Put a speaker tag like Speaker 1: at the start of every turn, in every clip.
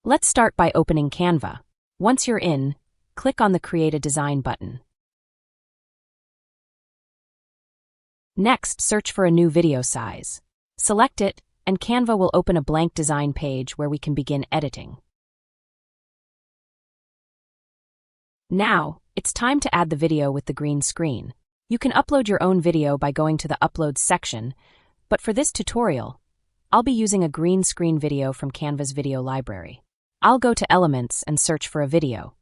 Speaker 1: Let's start by opening Canva. Once you're in, click on the Create a Design button. Next, search for a new video size. Select it, and Canva will open a blank design page where we can begin editing. Now, it's time to add the video with the green screen. You can upload your own video by going to the Uploads section, but for this tutorial, I'll be using a green screen video from Canva's video library. I'll go to Elements and search for a video.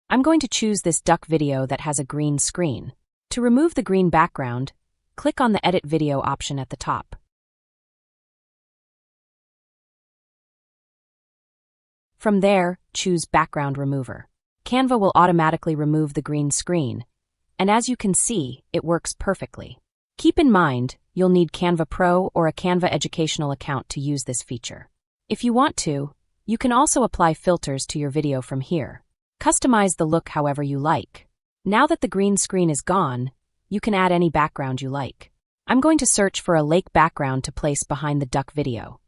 Speaker 1: I'm going to choose this duck video that has a green screen. To remove the green background, click on the Edit Video option at the top. From there, choose Background Remover. Canva will automatically remove the green screen, and as you can see, it works perfectly. Keep in mind, you'll need Canva Pro or a Canva educational account to use this feature. If you want to, you can also apply filters to your video from here. Customize the look however you like. Now that the green screen is gone, you can add any background you like. I'm going to search for a lake background to place behind the duck video.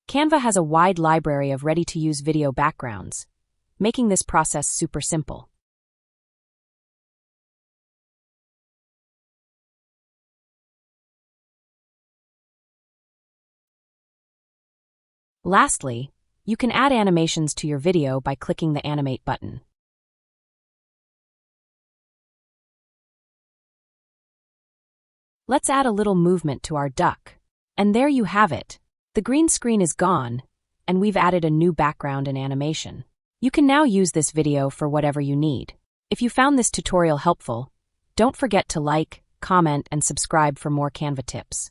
Speaker 1: Canva has a wide library of ready-to-use video backgrounds, making this process super simple. Lastly, you can add animations to your video by clicking the Animate button. Let's add a little movement to our duck. And there you have it. The green screen is gone, and we've added a new background and animation. You can now use this video for whatever you need. If you found this tutorial helpful, don't forget to like, comment, and subscribe for more Canva tips.